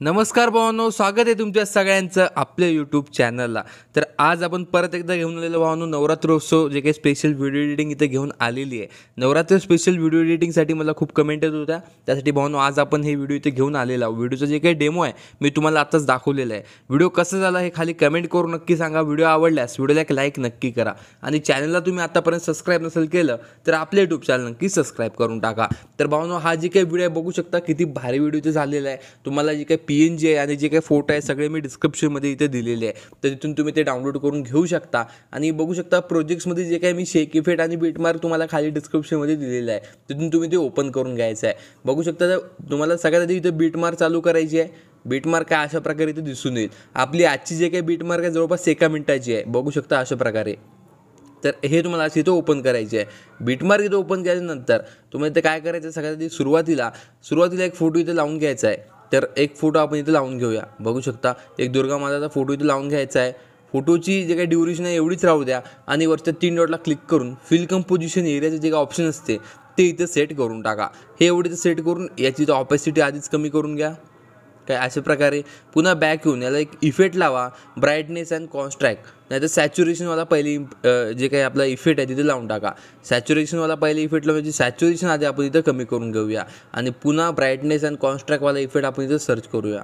नमस्कार भावांनो, स्वागत आहे तुमच्या सगळ्यांचं आपल्या यूट्यूब चॅनलला. तर आज आपण परत एकदा घेऊन आलेलो भावांनो नवरात्रोत्सव जे काही स्पेशल व्हिडिओ एडिटिंग इथे घेऊन आलेली आहे. नवरात्र स्पेशल व्हिडिओ एडिटिंगसाठी मला खूप कमेंट येत होत्या, त्यासाठी भावांनो आज आपण हे व्हिडिओ इथे घेऊन आलेला. व्हिडिओचं जे काही डेमो आहे मी तुम्हाला आताच दाखवलेलं आहे. व्हिडिओ कसं झाला हे खाली कमेंट करून नक्की सांगा. व्हिडिओ आवडल्यास व्हिडिओला एक लाईक नक्की करा आणि चॅनलला तुम्ही आतापर्यंत सबस्क्राईब नसेल केलं तर आपल्या यूट्यूब चॅनल नक्की सबस्क्राईब करून टाका. तर भावांनो हा जे काही व्हिडिओ बघू शकता किती भारी व्हिडिओ इथे झालेला आहे. तुम्हाला जे काही PNG आहे आणि जे काही फोटो आहे सगळे मी डिस्क्रिप्शनमध्ये इथे दिलेले आहे, तर तिथून तुम्ही ते डाउनलोड करून घेऊ शकता. आणि बघू शकता प्रोजेक्ट्समध्ये जे काही मी शेक इफेक्ट आणि बीटमार्क तुम्हाला खाली डिस्क्रिप्शनमध्ये दिलेलं आहे, तिथून तुम्ही ते ओपन करून घ्यायचं आहे. बघू शकता तुम्हाला सगळ्यात आधी इथे बीटमार्क चालू करायची आहे. बीटमार्क काय अशा प्रकारे इथे दिसून येईल. आपली आजची जे काही बीटमार्क आहे जवळपास 1 मिनिटाची आहे. बघू शकता अशा प्रकारे. तर हे तुम्हाला अशी इथं ओपन करायचे आहे. बीटमार्क इथं ओपन केल्यानंतर तुम्हाला इथे काय करायचं आहे, सगळ्यात आधी सुरुवातीला एक फोटो इथे लावून घ्यायचा आहे. तर एक फोटो आपण इथे लावून घेऊया. बघू शकता एक दुर्गा माताचा फोटो इथे लावून घ्यायचा आहे. फोटोची जे काही ड्युरेशन आहे एवढीच राहू द्या आणि वरच्या 3 डॉटला क्लिक करून फिल कंपोजिशन एरियाचे जे काही ऑप्शन असते ते इथे सेट करून टाका. हे एवढं इथे सेट करून याची ऑपॅसिटी आधीच कमी करून घ्या. काय अशा प्रकारे पुन्हा बॅक येऊन याला एक इफेक्ट लावा, ब्राईटनेस अँड कॉन्ट्रॅस्ट. नाही तर सॅच्युरेशनवाला पहिली जे काही आपला इफेक्ट आहे तिथे लावून टाका. सॅच्युरेशनवाला पहिले इफेक्ट लावायची, सॅच्युरेशन आधी आपण इथं कमी करून घेऊया आणि पुन्हा ब्राईटनेस अँड कॉन्ट्रॅस्टवाला इफेक्ट आपण इथं सर्च करूया.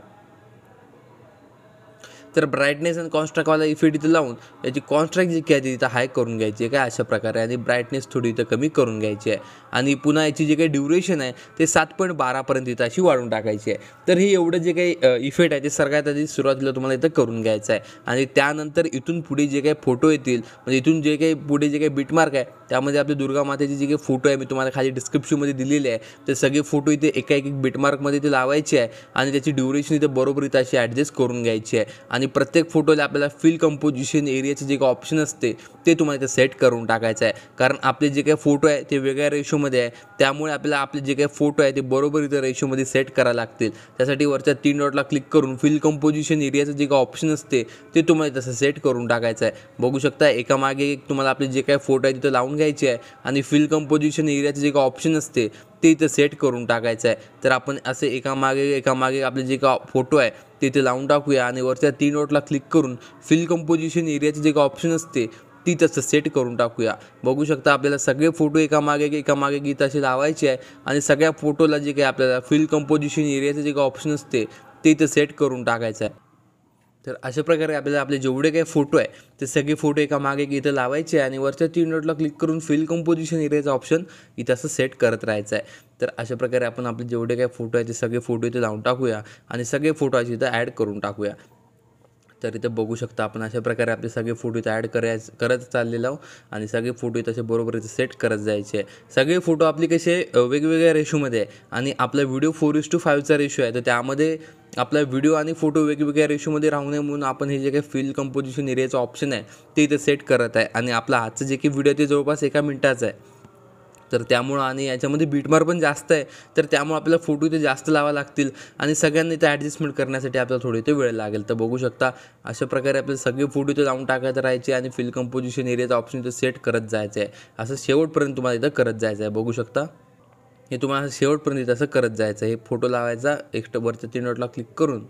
तर ब्राईटनेस अँड कॉन्ट्रॅस्टवाला इफेक्ट इथं लावून याची कॉन्ट्रॅस्ट जी काय ती इथं हाय करून घ्यायची आहे काय अशा प्रकारे, आणि ब्राईटनेस थोडी इथं कमी करून घ्यायची आहे. आणि पुन्हा याची जे काही ड्युरेशन आहे ते 7.12पर्यंत इथं अशी वाढवून टाकायची आहे. तर हे एवढं जे काही इफेक्ट आहे ते सगळ्यात आधी सुरुवातीला तुम्हाला इथं करून घ्यायचं आहे. आणि त्यानंतर इथून पुढे जे काही फोटो येतील, म्हणजे इथून जे काही पुढे जे काही बीटमार्क आहे त्यामध्ये आपली दुर्गा मातेचे जे काही फोटो आहे मी तुम्हाला खाली डिस्क्रिप्शनमध्ये दिलेले आहे, ते सगळे फोटो इथे एका एक बीटमार्कमध्ये इथे लावायचे आहे आणि त्याची ड्युरेशन इथं बरोबर इथं अशी ॲडजस्ट करून घ्यायची आहे. आणि प्रत्येक फोटोला आपल्याला फिल कंपोजिशन एरियाचे जे काही ऑप्शन असते ते तुम्हाला इथे सेट करून टाकायचं आहे. कारण आपले जे काही फोटो आहे ते वेगळ्या रेशोमध्ये आहे, त्यामुळे आपल्याला आपले जे काही फोटो आहे ते बरोबर इथं रेशोमध्ये सेट करायला लागतील. त्यासाठी वरच्या 3 डॉटला क्लिक करून फिल कंपोजिशन एरियाचं जे काही ऑप्शन असते ते तुम्हाला तसं सेट करून टाकायचं आहे. बघू शकता एकामागे एक तुम्हाला आपले जे काही फोटो आहे तिथं लावून घ्यायचे आहे आणि फिल कंपोजिशन एरियाचं जे काही ऑप्शन असते ते इथं सेट करून टाकायचं आहे. तर आपण असे एकामागे आपले जे काही फोटो आहे ते इथे लावून टाकूया आणि वरच्या 3 डॉटला क्लिक करून फिल कंपोजिशन एरियाचे जे काही ऑप्शन असते ती तसं सेट करून टाकूया. बघू शकता आपल्याला सगळे फोटो एकामागे इथं असे लावायचे आहे आणि सगळ्या फोटोला जे काही आपल्याला फिल कंपोजिशन एरियाचे जे काही ऑप्शन असते ते इथं सेट करून टाकायचं आहे. तर अशा प्रकारे आपल्याला आपले जेवढे काही फोटो आहे ते सगळे फोटो एकामागे इथं लावायचे आहे आणि वरच्या 3 डॉटला क्लिक करून फिल कंपोजिशन एरियाचा ऑप्शन इथं असं सेट करत राहायचं आहे. तर अशा प्रकारे आपण आपले जेवढे काही फोटो आहे ते सगळे फोटो इथे लावून टाकूया आणि सगळे फोटो असे इथं ॲड करून टाकूया. तर इथं बघू शकता आपण अशा प्रकारे आपले सगळे फोटो इथं ॲड करत चाललेलो आहोत आणि सगळे फोटो इथं असे बरोबर इथं सेट करत जायचे आहे. सगळे फोटो आपले कसे वेगवेगळ्या रेशोमध्ये आहे आणि आपला व्हिडिओ 4:5चा रेशो आहे, तर त्यामध्ये आपला व्हिडिओ आणि फोटो वेगवेगळ्या रेशोमध्ये राहू नये म्हणून आपण हे जे काही फिल कंपोजिशन एरियाचं ऑप्शन आहे ते इथे सेट करत आहे. आणि आपला आजचं जे काही व्हिडिओ ते जवळपास 1 मिनिटाचा आहे, तर त्यामुळं आणि याच्यामध्ये बीटमार्क पण जास्त आहे, तर त्यामुळे आपल्याला फोटो इथे जास्त लावावे लागतील आणि सगळ्यांनी इथे ॲडजस्टमेंट करण्यासाठी आपल्याला थोडी इथे वेळ लागेल. तर बघू शकता अशा प्रकारे आपले सगळे फोटो इथे लावून टाकायचे राहायचे आणि फिल कंपोजिशन एरियाचा ऑप्शन इथे सेट करत जायचं आहे. असं शेवटपर्यंत तुम्हाला इथं करत जायचं आहे. बघू शकता हे तुम्हाला शेवटपर्यंत इथं असं करत जायचं आहे. हे फोटो लावायचा वरच्या 3 डॉटला क्लिक करून.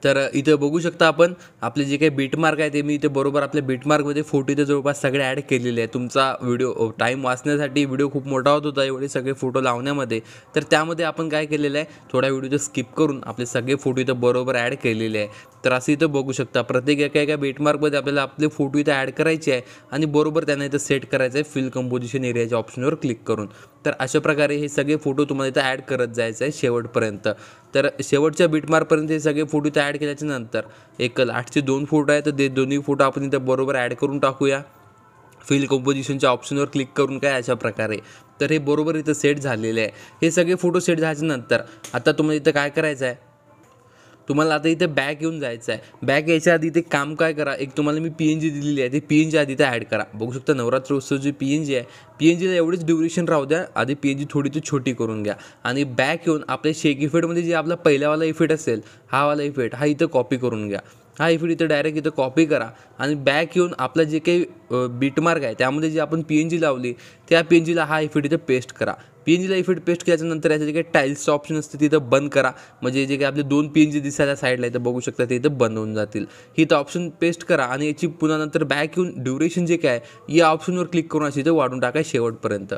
तर इथं बघू शकता आपण आपले जे काही बीटमार्क आहे ते मी इथे बरोबर आपल्या बीटमार्कमध्ये फोटो इथे जवळपास सगळे ॲड केलेले आहे. तुमचा व्हिडिओ टाईम वाचण्यासाठी व्हिडिओ खूप मोठा होत होता एवढे सगळे फोटो लावण्यामध्ये, तर त्यामध्ये आपण काय केलेलं आहे थोडा व्हिडिओ स्किप करून आपले सगळे फोटो इथं बरोबर ॲड केलेले आहे. तर असं इथं बघू शकता प्रत्येक एका बीटमार्कमध्ये आपल्याला आपले फोटो इथं ॲड करायचे आहे आणि बरोबर त्यांना इथं सेट करायचं आहे फिल कंपोजिशन एरियाच्या ऑप्शनवर क्लिक करून. तर अशा प्रकारे हे सगळे फोटो तुम्हाला इथं ॲड करत जायचं आहे शेवटपर्यंत. तर शेवटच्या बीटमार्कपर्यंत हे सगळे फोटो इथं ॲड केल्याच्या नंतर एक लास्टचे 2 फोटो आहेत, तर ते दोन्ही फोटो आपण इथं बरोबर ॲड करून टाकूया फिल कंपोजिशनच्या ऑप्शनवर क्लिक करून काय अशा प्रकारे. तर हे बरोबर इथं सेट झालेले आहे. हे सगळे फोटो सेट झाल्याच्या नंतर आता तुम्हाला इथं काय करायचं आहे, तुम्हाला आता इथे बॅक येऊन जायचं आहे. बॅक यायच्या आधी ते काम काय करा, एक तुम्हाला मी PNG दिलेली आहे, ते PNG आधी इथे ॲड करा. बघू शकता नवरात्र उत्सवची PNG आहे, PNGला एवढीच ड्युरेशन राहू द्या, आधी PNG थोडी ती छोटी करून घ्या आणि बॅक येऊन आपल्या शेक इफेक्टमध्ये जे आपला पहिल्यावाला इफेक्ट असेल हा वाला इफेक्ट हा इथं कॉपी करून घ्या. हा इफेक्ट इथं डायरेक्ट इथं कॉपी करा आणि बॅक येऊन आपला जे काही बीटमार्क आहे त्यामध्ये जे आपण PNG लावली त्या PNGला हा इफेक्ट इथं पेस्ट करा. PNGला इफेक्ट पेस्ट केल्याच्यानंतर याचं जे काही टाईल्सचं ऑप्शन असते तिथं बंद करा. म्हणजे जे काही आपले 2 PNG दिसायला साईडला इथं बघू शकता ते इथं बंद होऊन जातील. ही इथं ऑप्शन पेस्ट करा आणि याची पुन्हा नंतर बॅक येऊन ड्युरेशन जे काय या ऑप्शनवर क्लिक करून अशी इथं वाढून टाका शेवटपर्यंत.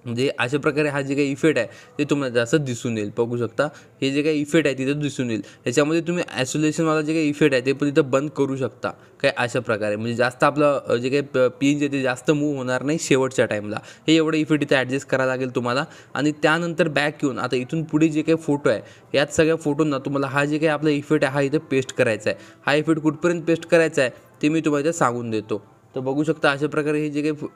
म्हणजे अशा प्रकारे हा जे काही इफेक्ट आहे ते तुम्हाला जास्त दिसून येईल. बघू शकता हे जे काही इफेक्ट आहे तिथं दिसून येईल. याच्यामध्ये तुम्ही आयसोलेशनवाला जे काही इफेक्ट आहे ते पण इथं बंद करू शकता काय अशा प्रकारे. म्हणजे जास्त आपलं जे काही PNG आहे ते जास्त मूव्ह होणार नाही शेवटच्या टाईमला. हे एवढं इफेक्ट इथं ॲडजस्ट करायला लागेल तुम्हाला. आणि त्यानंतर बॅक येऊन आता इथून पुढे जे काही फोटो आहे यात सगळ्या फोटोंना तुम्हाला हा जे काही आपला इफेक्ट आहे हा इथं पेस्ट करायचा आहे. हा इफेक्ट कुठपर्यंत पेस्ट करायचा आहे ते मी तुम्हाला इथं सांगून देतो. तर बघू शकता अशा प्रकारे हे जे काही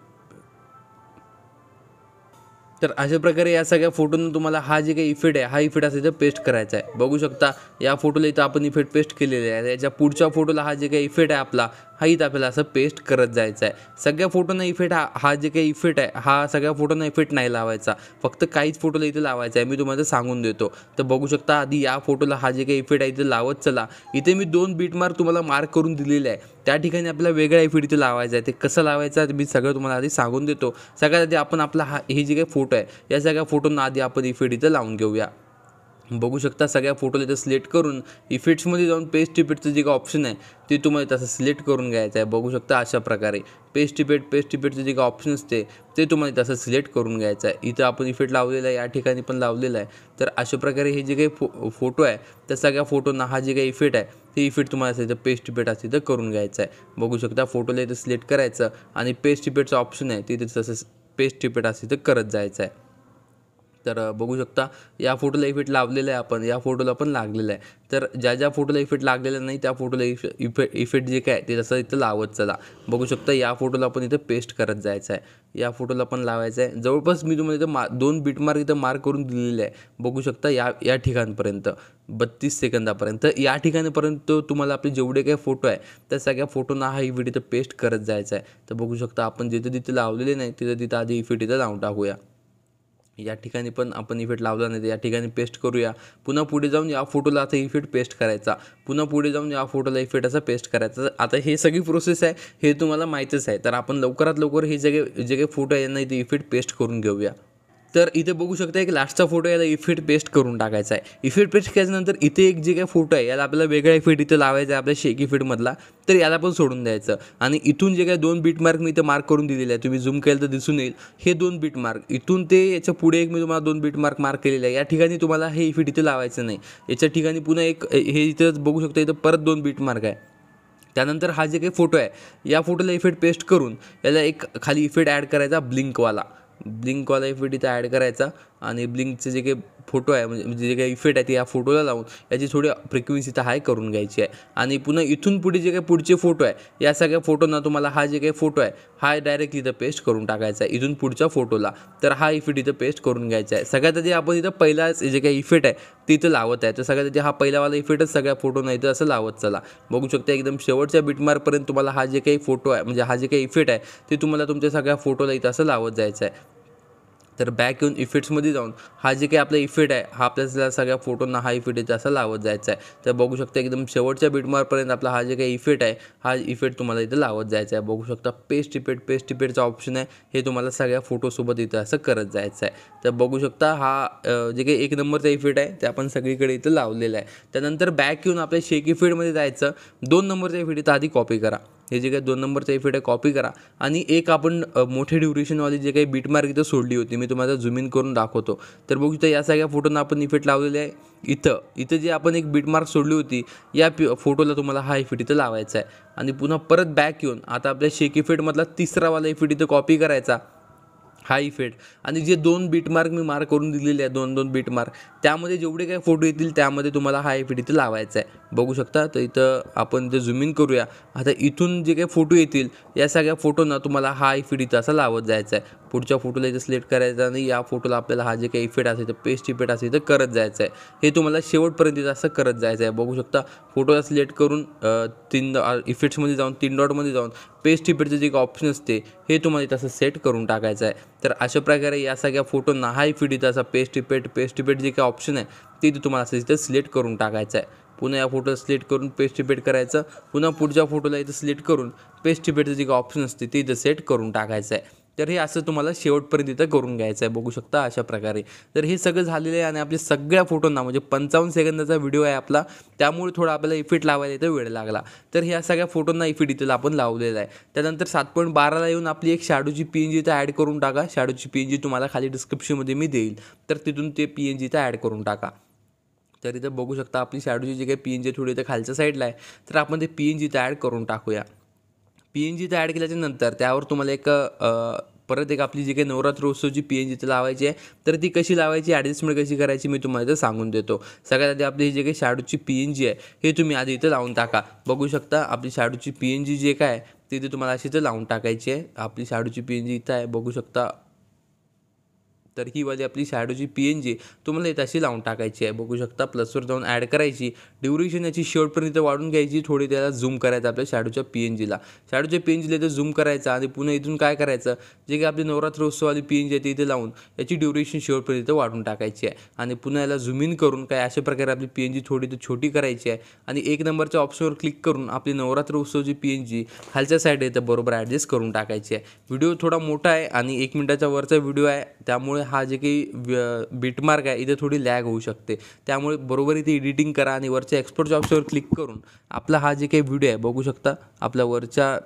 तर अशा प्रकारे या सगळ्या फोटोंना तुम्हाला हा जे काही इफेक्ट आहे हा इफेक्ट असं इथं पेस्ट करायचा आहे. बघू शकता या फोटोला इथं आपण इफेक्ट पेस्ट केलेले आहे. याच्या पुढच्या फोटोला हा जे काही इफेक्ट आहे आपला हा इथं आपल्याला असं पेस्ट करत जायचं आहे. सगळ्या फोटोंना इफेक्ट हा जे काही इफेक्ट आहे हा सगळ्या फोटोंना इफेक्ट नाही लावायचा, फक्त काहीच फोटोला इथं लावायचा आहे. मी तुम्हाला सांगून देतो. तर बघू शकता आधी या फोटोला हा जे काही इफेक्ट आहे इथं लावत चला. इथे मी 2 बीट मार्क तुम्हाला मार्क करून दिलेले आहे. त्या ठिकाणी आपल्याला वेगळा इफेक्ट इथं लावायचा आहे. ते कसं लावायचं आहे मी सगळं तुम्हाला आधी सांगून देतो. सगळ्यात आधी आपण आपला हे जे काही फोटो आहे या सगळ्या फोटोंना आधी आपण इफेक्ट इथं लावून घेऊया. बघू शकता सगळ्या फोटोला इथं सिलेक्ट करून इफेक्ट्समध्ये जाऊन पेस्ट इफेक्टचं जे काही ऑप्शन आहे ते तुम्हाला तसं सिलेक्ट करून घ्यायचं आहे. बघू शकता अशा प्रकारे पेस्ट इफेक्टचं जे काही ऑप्शन असते ते तुम्हाला तसं सिलेक्ट करून घ्यायचं आहे. इथं आपण इफेक्ट लावलेला आहे, या ठिकाणी पण लावलेला आहे. तर अशा प्रकारे हे जे काही फोटो आहे त्या सगळ्या फोटोंना हा जे काही इफेक्ट आहे ते इफेक्ट तुम्हाला असं इथं पेस्ट इफेक्ट असं इथं करून घ्यायचं आहे. बघू शकता फोटोला इथं सिलेक्ट करायचं आणि पेस्ट इफेक्टचं ऑप्शन आहे तिथे तसं पेस्ट इफेक्ट असं इथं करत जायचं आहे. तर बघू शकता या फोटोला इफेक्ट लावलेला आहे आपण, या फोटोला पण लागलेला आहे. तर ज्या फोटोला इफेक्ट लागलेला नाही त्या फोटोला इफेक्ट जे काय ते तसं इथं लावत चला. बघू शकता या फोटोला पण इथं पेस्ट करत जायचं आहे, या फोटोला पण लावायचं आहे. जवळपास मी तुम्हाला इथं 2 बीट मार्क इथं मार्क करून दिलेले आहे. बघू शकता या ठिकाणपर्यंत 32 सेकंदापर्यंत या ठिकाणीपर्यंत तुम्हाला आपले जेवढे काही फोटो आहे त्या सगळ्या फोटोंना हा इफेक्ट इथं पेस्ट करत जायचा आहे. तर बघू शकता आपण जिथं तिथं लावलेले नाही तिथं आधी इफेक्ट इथं लावून टाकूया. या ठिकाणी पण आपण इफेक्ट लावला नाही तर या ठिकाणी पेस्ट करूया. पुन्हा पुढे जाऊन या फोटोला आता इफेक्ट पेस्ट करायचा. पुन्हा पुढे जाऊन या फोटोला इफेक्ट असा पेस्ट करायचा. आता हे सगळी प्रोसेस आहे हे तुम्हाला माहीतच आहे. तर आपण लवकरात लवकर हे जे काही फोटो आहे यांना इथे इफेक्ट पेस्ट करून घेऊया. तर इथे बघू शकता एक लास्टचा फोटो याला इफेक्ट पेस्ट करून टाकायचा आहे. इफेक्ट पेस्ट केल्यानंतर इथे एक जे काही फोटो आहे याला आपल्याला वेगळा इफेक्ट इथं लावायचा आहे आपल्या शेक इफेक्टमधला. तर याला पण सोडून द्यायचं आणि इथून जे काही 2 बीट मार्क मी इथं मार्क करून दिलेले आहे तुम्ही झूम केलं तर दिसून येईल. हे 2 बीट मार्क इथून ते याच्या पुढे एक मी तुम्हाला 2 बीट मार्क केलेले आहे. या ठिकाणी तुम्हाला हे इफेक्ट इथं लावायचं नाही. याच्या ठिकाणी पुन्हा एक हे इथं बघू शकता इथं परत 2 बीट मार्क आहे. त्यानंतर हा जे काही फोटो आहे या फोटोला इफेक्ट पेस्ट करून याला एक खाली इफेक्ट ॲड करायचा ब्लिंकवाला इफेक्ट इथं ॲड करायचा आणि ब्लिंकचे जे काही फोटो आहे म्हणजे जे काही इफेक्ट आहे ते या फोटोला लावून याची थोडी फ्रिक्वेन्सी इथं हाय करून घ्यायची आहे. आणि पुन्हा इथून पुढे जे काही पुढचे फोटो आहे या सगळ्या फोटोंना तुम्हाला हा जे काही फोटो आहे हा डायरेक्ट इथं पेस्ट करून टाकायचा आहे इथून पुढच्या फोटोला. तर हा इफेक्ट इथं पेस्ट करून घ्यायचा आहे. सगळ्यात आधी आपण इथं पहिलाच जे काही इफेक्ट आहे ते इथं लावत आहे. तर सगळ्यात आधी हा पहिलावाला इफेक्टच सगळ्या फोटोंना इथं असं लावत चला. बघू शकता एकदम शेवटच्या बीटमार्कपर्यंत तुम्हाला हा जे काही फोटो आहे म्हणजे हा जे काही इफेक्ट आहे ते तुम्हाला तुमच्या सगळ्या फोटोला इथं असं लावत जायचं आहे. तर बॅक येऊन इफेक्ट्समध्ये जाऊन हा जे काही आपला इफेक्ट आहे हा आपल्याला सगळ्या फोटोंना हा इफेक्ट इथं असं लावत जायचा आहे. तर बघू शकता एकदम शेवटच्या बीटमार्कपर्यंत आपला हा जे काही इफेक्ट आहे हा इफेक्ट तुम्हाला इथं लावत जायचा आहे. बघू शकता पेस्ट इफेक्टचा ऑप्शन आहे हे तुम्हाला सगळ्या फोटोसोबत इथं असं करत जायचं आहे. तर बघू शकता हा जे काही 1 नंबरचा इफेक्ट आहे ते आपण सगळीकडे इथं लावलेला आहे. त्यानंतर बॅक येऊन आपल्या शेक इफेक्टमध्ये जायचं. 2 नंबरचा इफेक्ट इथं आधी कॉपी करा. हे जे काही 2 नंबरचा इफेक्ट आहे कॉपी करा आणि एक आपण मोठे ड्युरेशनवाली जे काही बीटमार्क इथं सोडली होती मी तुम्हाला झूम इन करून दाखवतो. तर बघू शकता या सगळ्या फोटोंना आपण इफेक्ट लावलेले आहे. इथं जे आपण एक बीटमार्क सोडली होती या फोटोला तुम्हाला हा इफेक्ट इथं लावायचा आहे. आणि पुन्हा परत बॅक येऊन आता आपल्या शेक इफेक्टमधला तिसरावाला इफेक्ट इथं कॉपी करायचा हा इफेक्ट. आणि जे 2 बीटमार्क मी मार्क करून दिलेले आहे 2-2 बीटमार्क त्यामध्ये जेवढे काही फोटो येतील त्यामध्ये तुम्हाला हा इफेक्ट इथं लावायचा आहे. बघू शकता तर इथं आपण इथं झूम इन करूया. आता इथून जे काही फोटो येतील या सगळ्या फोटोंना तुम्हाला हा इफेक्ट इथं असा लावत जायचा आहे. पुढच्या फोटोला इथं सिलेक्ट करायचा आणि या फोटोला आपल्याला हा जे काही इफेक्ट असेल तर पेस्ट इफेक्ट असेल तर करत जायचं आहे. हे तुम्हाला शेवटपर्यंत इथं असं करत जायचं आहे. बघू शकता फोटोला सिलेक्ट करून 3 इफेक्ट्समध्ये जाऊन 3 डॉटमध्ये जाऊन पेस्ट इफेक्टचं जे काही ऑप्शन असते हे तुम्हाला इथं असं सेट करून टाकायचं आहे. तर अशा प्रकारे या सगळ्या फोटोंना हा इफेक्ट इथं असा पेस्ट इफेक्ट जे काही ऑप्शन आहे ते इथं तुम्हाला असं इथं सिलेक्ट करून टाकायचं आहे. पुन्हा या फोटोला सिलेक्ट करून पेस्ट इफेक्ट करायचं. पुन्हा पुढच्या फोटोला इथं सिलेक्ट करून पेस्ट इफेक्टचं जे काही ऑप्शन असते ते इथं सेट करून टाकायचं आहे. तर हे असं तुम्हाला शेवटपर्यंत इथं करून घ्यायचं आहे. बघू शकता अशा प्रकारे. तर हे सगळं झालेलं आहे आणि आपल्या सगळ्या फोटोंना म्हणजे 55 सेकंदाचा व्हिडिओ आहे आपला, त्यामुळे थोडा आपल्याला इफेक्ट लावायला इथं वेळ लागला. तर ह्या सगळ्या फोटोंना इफेक्ट इथं आपण लावलेला आहे. त्यानंतर 7.12ला येऊन आपली एक शॅडोची PNG इथं ॲड करून टाका. शॅडोची PNG तुम्हाला खाली डिस्क्रिप्शनमध्ये मी देईल, तर तिथून ते PNG इथं ॲड करून टाका. तर इथं बघू शकता आपली शॅडोची जी काही PNG थोडी इथं खालच्या साईडला आहे, तर आपण ते PNG इथं ॲड करून टाकूया. PNG इथं ॲड केल्याच्या नंतर त्यावर तुम्हाला एक परत एक आपली जी काही नवरात्र उत्सवची PNG इथं लावायची आहे. तर ती कशी लावायची, ॲडजस्टमेंट कशी करायची मी तुम्हाला इथं सांगून देतो. सगळ्यात आधी आपली जी काही शॅडोची PNG आहे हे तुम्ही आधी इथं लावून टाका. बघू शकता आपली शॅडोची PNG जे काय आहे ते इथे तुम्हाला अशी इथं लावून टाकायची आहे. आपली शॅडोची PNG इथं आहे, बघू शकता. तर ही वाली आपली शॅडोची PNG तुम्हाला इथं अशी लावून टाकायची आहे. बघू शकता प्लसवर जाऊन ॲड करायची. ड्युरेशन याची शेवटपर्यंत वाढून घ्यायची. थोडी त्याला झूम करायचं आपल्या शॅडोच्या PNGला. शॅडोच्या PNGला इथं झूम करायचं आणि पुन्हा इथून काय करायचं, जे काही आपली नवरात्र उत्सववाली PNG आहे ती इथे लावून याची ड्युरेशन शेवटपर्यंत वाढून टाकायची आहे. आणि पुन्हा याला झूम इन करून काय अशा प्रकारे आपली PNG थोडी इथं छोटी करायची आहे. आणि 1 नंबरच्या ऑप्शनवर क्लिक करून आपली नवरात्र उत्सवची PNG खालच्या साईड इथं बरोबर ॲडजस्ट करून टाकायची आहे. व्हिडिओ थोडा मोठा आहे आणि 1 मिनिटाच्या वरचा व्हिडिओ आहे, त्यामुळे हा जे काही बिटमार्क आहे इथे थोडी लॅग होऊ शकते. त्यामुळे बरोबर इथे एडिटिंग करा आणि वरच्या एक्सपोर्टच्या ऑप्शनवर क्लिक करून आपला हा जे काही व्हिडिओ आहे बघू शकता. आपल्या वरच्या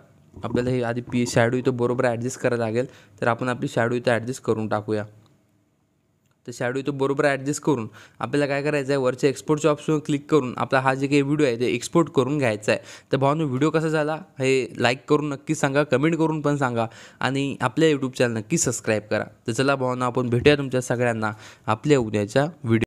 आपल्याला हे आधी शॅडो इथं बरोबर ॲडजस्ट करायला लागेल. तर आपण आपली शॅडो इथं ॲडजस्ट करून टाकूया. तर शॅडो इथं बरोबर ॲडजस्ट करून आपल्याला काय करायचं आहे, वरच्या एक्सपोर्टच्या ऑप्शनवर क्लिक करून आपला हा जे काही व्हिडिओ आहे ते एक्सपोर्ट करून घ्यायचा आहे. तर भावांनो व्हिडिओ कसा झाला हे लाईक करून नक्की सांगा, कमेंट करून पण सांगा आणि आपल्या यूट्यूब चॅनल नक्की सबस्क्राईब करा. तर चला भावांनो आपण भेटूया तुमच्या सगळ्यांना आपल्या उद्याच्या व्हिडिओ